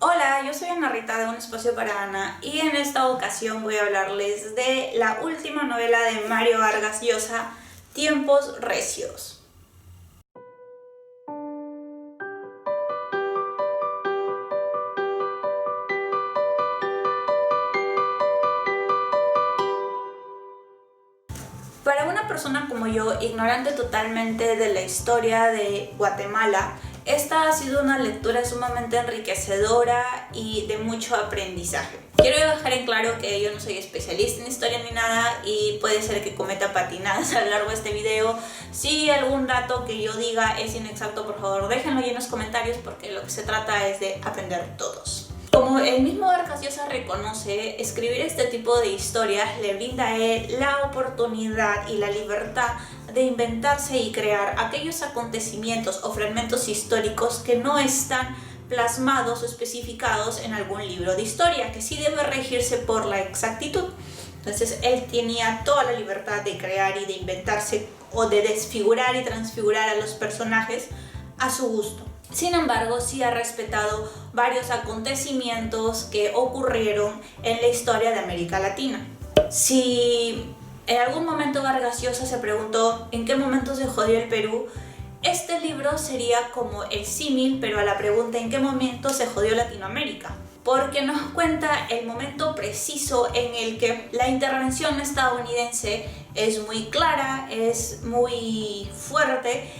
Hola, yo soy Ana Rita de Un Espacio para Ana y en esta ocasión voy a hablarles de la última novela de Mario Vargas Llosa, Tiempos Recios. Para una persona como yo, ignorante totalmente de la historia de Guatemala, esta ha sido una lectura sumamente enriquecedora y de mucho aprendizaje. Quiero dejar en claro que yo no soy especialista en historia ni nada y puede ser que cometa patinadas a lo largo de este video. Si algún dato que yo diga es inexacto, por favor déjenlo ahí en los comentarios porque lo que se trata es de aprender todos. Como el mismo Vargas Llosa reconoce, escribir este tipo de historias le brinda a él la oportunidad y la libertad de inventarse y crear aquellos acontecimientos o fragmentos históricos que no están plasmados o especificados en algún libro de historia, que sí debe regirse por la exactitud. Entonces él tenía toda la libertad de crear y de inventarse o de desfigurar y transfigurar a los personajes a su gusto. Sin embargo, sí ha respetado varios acontecimientos que ocurrieron en la historia de América Latina. Si en algún momento Vargas Llosa se preguntó en qué momento se jodió el Perú, este libro sería como el símil, pero a la pregunta en qué momento se jodió Latinoamérica, porque nos cuenta el momento preciso en el que la intervención estadounidense es muy clara, es muy fuerte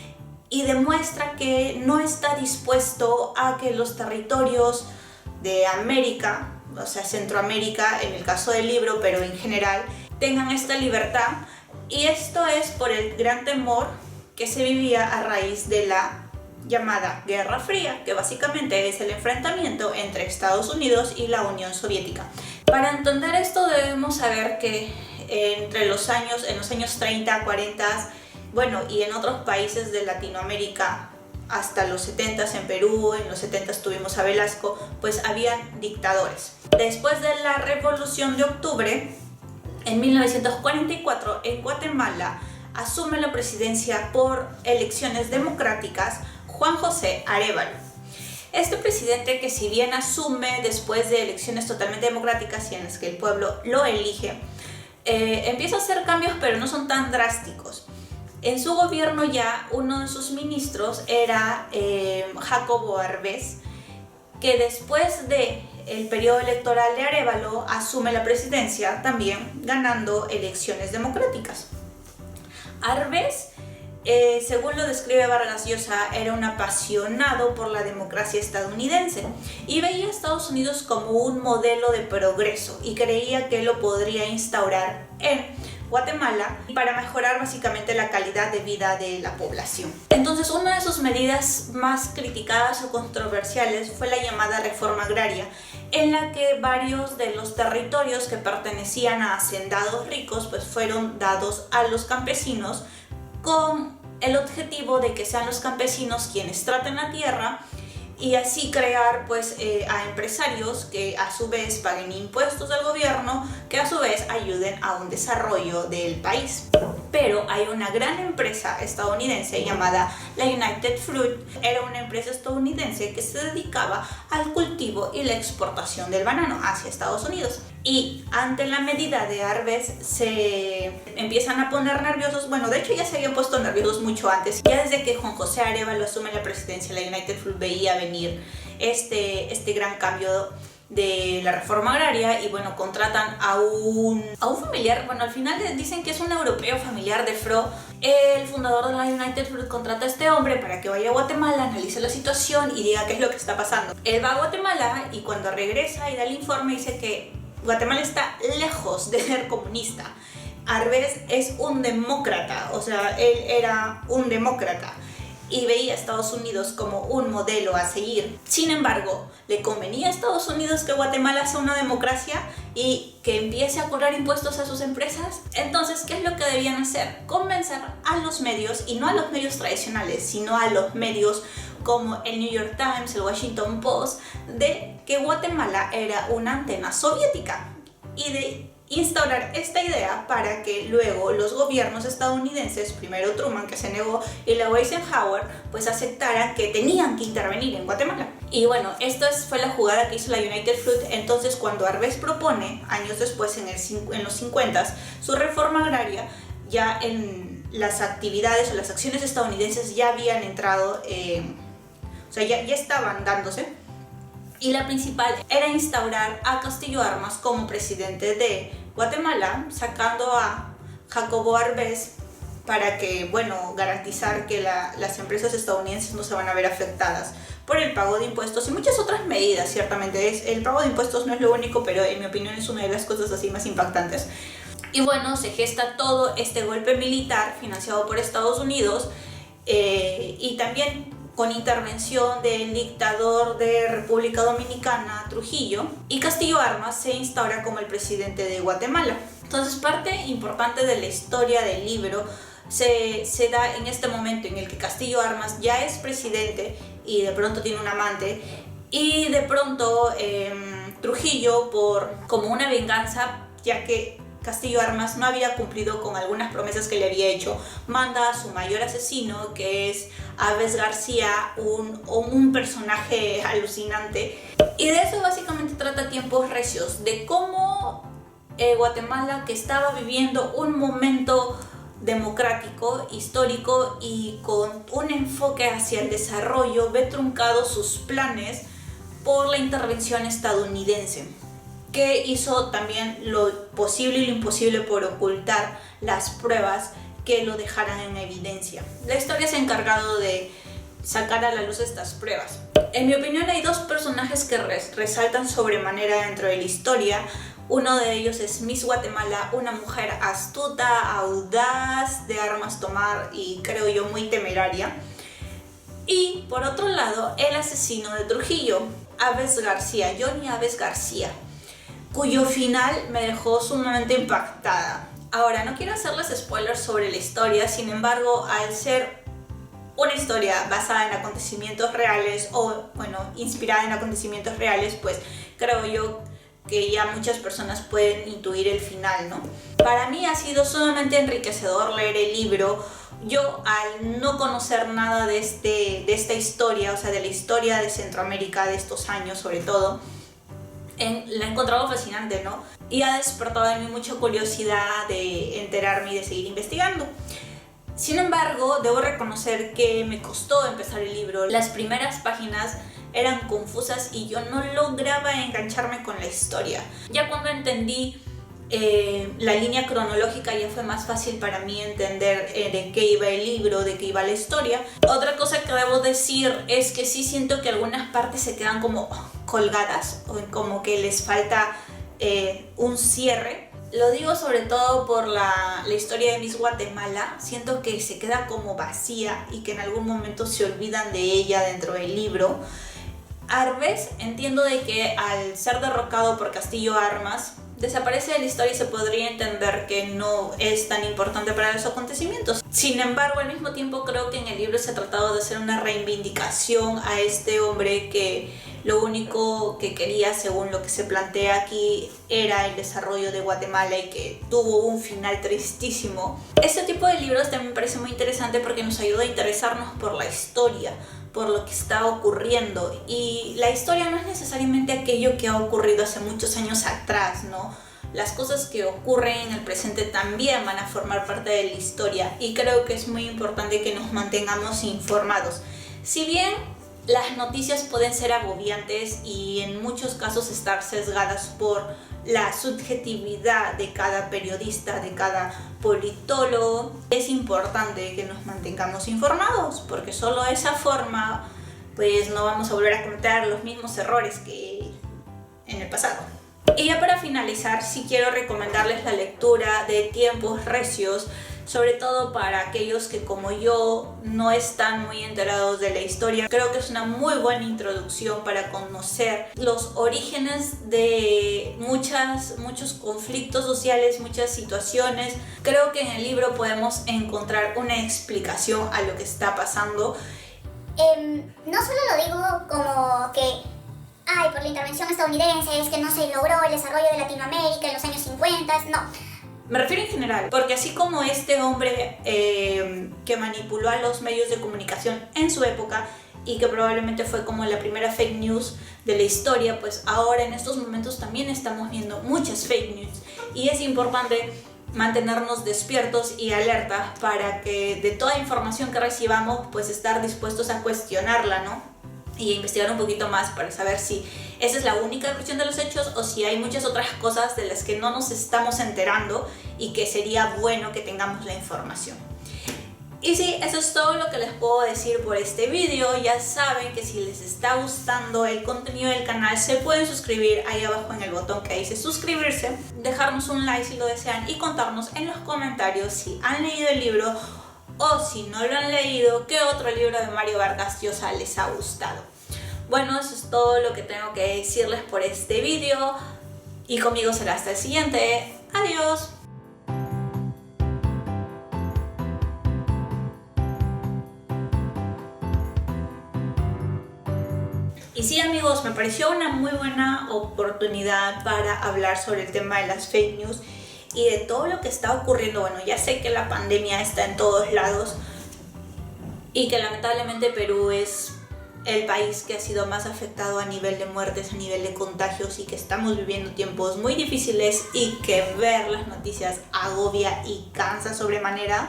y demuestra que no está dispuesto a que los territorios de América, o sea Centroamérica en el caso del libro, pero en general, tengan esta libertad. Y esto es por el gran temor que se vivía a raíz de la llamada Guerra Fría, que básicamente es el enfrentamiento entre Estados Unidos y la Unión Soviética. Para entender esto debemos saber que en los años 30, 40, bueno, y en otros países de Latinoamérica, hasta los 70 en Perú, en los 70 tuvimos a Velasco, pues habían dictadores. Después de la Revolución de Octubre, en 1944, en Guatemala, asume la presidencia por elecciones democráticas Juan José Arévalo. Este presidente, que si bien asume después de elecciones totalmente democráticas y en las que el pueblo lo elige, empieza a hacer cambios pero no son tan drásticos. En su gobierno ya uno de sus ministros era Jacobo Arbenz, que después del periodo electoral de Arévalo asume la presidencia también ganando elecciones democráticas. Arbenz, según lo describe Vargas Llosa, era un apasionado por la democracia estadounidense y veía a Estados Unidos como un modelo de progreso y creía que lo podría instaurar en Guatemala para mejorar básicamente la calidad de vida de la población. Entonces, una de sus medidas más criticadas o controversiales fue la llamada reforma agraria, en la que varios de los territorios que pertenecían a hacendados ricos pues fueron dados a los campesinos con el objetivo de que sean los campesinos quienes traten la tierra y así crear pues a empresarios que a su vez paguen impuestos al gobierno, que a su vez ayuden a un desarrollo del país. Pero hay una gran empresa estadounidense llamada la United Fruit. Era una empresa estadounidense que se dedicaba al cultivo y la exportación del banano hacia Estados Unidos. Y ante la medida de Arbenz se empiezan a poner nerviosos. Bueno, de hecho ya se habían puesto nerviosos mucho antes. Ya desde que Juan José Arévalo asume la presidencia, la United Fruit veía venir este gran cambio de la reforma agraria y bueno, contratan a un familiar, bueno, al final dicen que es un europeo familiar de Fro. El fundador de la United Fruit contrata a este hombre para que vaya a Guatemala, analice la situación y diga qué es lo que está pasando. Él va a Guatemala y cuando regresa y da el informe dice que Guatemala está lejos de ser comunista. Arbenz es un demócrata, o sea, él era un demócrata y veía a Estados Unidos como un modelo a seguir. Sin embargo, le convenía a Estados Unidos que Guatemala sea una democracia y que empiece a cobrar impuestos a sus empresas. Entonces, ¿qué es lo que debían hacer? Convencer a los medios, y no a los medios tradicionales, sino a los medios como el New York Times, el Washington Post, de que Guatemala era una antena soviética y de instaurar esta idea para que luego los gobiernos estadounidenses, primero Truman, que se negó, y luego Eisenhower, pues aceptaran que tenían que intervenir en Guatemala. Y bueno, fue la jugada que hizo la United Fruit. Entonces, cuando Arvez propone, años después, en los 50, su reforma agraria, ya en las actividades o las acciones estadounidenses ya habían entrado, o sea, ya estaban dándose. Y la principal era instaurar a Castillo Armas como presidente de Guatemala, sacando a Jacobo Arvez para que, bueno, garantizar que las empresas estadounidenses no se van a ver afectadas por el pago de impuestos y muchas otras medidas. Ciertamente el pago de impuestos no es lo único, pero en mi opinión es una de las cosas así más impactantes. Y bueno, se gesta todo este golpe militar financiado por Estados Unidos y también con intervención del dictador de República Dominicana, Trujillo, y Castillo Armas se instaura como el presidente de Guatemala. Entonces, parte importante de la historia del libro se da en este momento en el que Castillo Armas ya es presidente y de pronto tiene un amante, y de pronto Trujillo, como una venganza, ya que Castillo Armas no había cumplido con algunas promesas que le había hecho, manda a su mayor asesino, que es Aves García, un personaje alucinante. Y de eso básicamente trata Tiempos Recios, de cómo Guatemala, que estaba viviendo un momento democrático, histórico y con un enfoque hacia el desarrollo, ve truncados sus planes por la intervención estadounidense, que hizo también lo posible y lo imposible por ocultar las pruebas que lo dejaran en evidencia. La historia se ha encargado de sacar a la luz estas pruebas. En mi opinión, hay dos personajes que resaltan sobremanera dentro de la historia. Uno de ellos es Miss Guatemala, una mujer astuta, audaz, de armas tomar y creo yo muy temeraria. Y por otro lado, el asesino de Trujillo, Aves García, Johnny Aves García, cuyo final me dejó sumamente impactada. Ahora, no quiero hacerles spoilers sobre la historia, sin embargo, al ser una historia basada en acontecimientos reales o, bueno, inspirada en acontecimientos reales, pues creo yo que ya muchas personas pueden intuir el final, ¿no? Para mí ha sido sumamente enriquecedor leer el libro. Yo, al no conocer nada de esta historia, o sea, de la historia de Centroamérica de estos años sobre todo, la he encontrado fascinante, ¿no? Y ha despertado en mí mucha curiosidad de enterarme y de seguir investigando. Sin embargo, debo reconocer que me costó empezar el libro. Las primeras páginas eran confusas y yo no lograba engancharme con la historia. Ya cuando entendí la línea cronológica, ya fue más fácil para mí entender de qué iba el libro, de qué iba la historia. Otra cosa que debo decir es que sí siento que algunas partes se quedan como colgadas o como que les falta un cierre. Lo digo sobre todo por la historia de Miss Guatemala. Siento que se queda como vacía y que en algún momento se olvidan de ella dentro del libro. Arvez, entiendo de que al ser derrocado por Castillo Armas, desaparece de la historia y se podría entender que no es tan importante para los acontecimientos. Sin embargo, al mismo tiempo creo que en el libro se ha tratado de hacer una reivindicación a este hombre que lo único que quería, según lo que se plantea aquí, era el desarrollo de Guatemala y que tuvo un final tristísimo. Este tipo de libros también me parece muy interesante porque nos ayuda a interesarnos por la historia, por lo que está ocurriendo, y la historia no es necesariamente aquello que ha ocurrido hace muchos años atrás, ¿no? Las cosas que ocurren en el presente también van a formar parte de la historia y creo que es muy importante que nos mantengamos informados. Si bien las noticias pueden ser agobiantes y en muchos casos estar sesgadas por la subjetividad de cada periodista, de cada politólogo, es importante que nos mantengamos informados, porque solo de esa forma pues no vamos a volver a cometer los mismos errores que en el pasado. Y ya para finalizar, sí quiero recomendarles la lectura de Tiempos Recios, sobre todo para aquellos que como yo no están muy enterados de la historia. Creo que es una muy buena introducción para conocer los orígenes de muchos conflictos sociales, muchas situaciones. Creo que en el libro podemos encontrar una explicación a lo que está pasando. No solo lo digo como que ay, por la intervención estadounidense es que no se logró el desarrollo de Latinoamérica en los años 50, no. Me refiero en general, porque así como este hombre que manipuló a los medios de comunicación en su época y que probablemente fue como la primera fake news de la historia, pues ahora en estos momentos también estamos viendo muchas fake news y es importante mantenernos despiertos y alertas para que de toda información que recibamos pues estar dispuestos a cuestionarla, ¿no? Y a investigar un poquito más para saber si esa es la única versión de los hechos o si hay muchas otras cosas de las que no nos estamos enterando y que sería bueno que tengamos la información. Y sí, eso es todo lo que les puedo decir por este vídeo. Ya saben que si les está gustando el contenido del canal se pueden suscribir ahí abajo en el botón que dice suscribirse, dejarnos un like si lo desean y contarnos en los comentarios si han leído el libro o si no lo han leído, qué otro libro de Mario Vargas Llosa les ha gustado. Bueno, eso es todo lo que tengo que decirles por este vídeo y conmigo será hasta el siguiente. Adiós. Y sí, amigos, me pareció una muy buena oportunidad para hablar sobre el tema de las fake news y de todo lo que está ocurriendo. Bueno, ya sé que la pandemia está en todos lados y que lamentablemente Perú es el país que ha sido más afectado a nivel de muertes, a nivel de contagios y que estamos viviendo tiempos muy difíciles y que ver las noticias agobia y cansa sobremanera,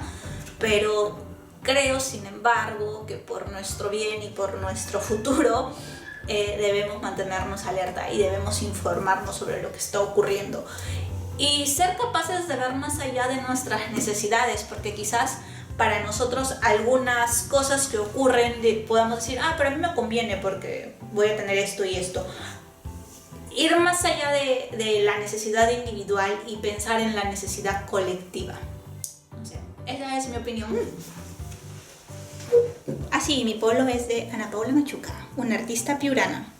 pero creo, sin embargo, que por nuestro bien y por nuestro futuro debemos mantenernos alerta y debemos informarnos sobre lo que está ocurriendo y ser capaces de ver más allá de nuestras necesidades, porque quizás para nosotros algunas cosas que ocurren podamos decir, pero a mí me conviene porque voy a tener esto y esto. Ir más allá de la necesidad individual y pensar en la necesidad colectiva. No sé, esa es mi opinión. Así, mi polo es de Ana Paula Machuca, una artista piurana.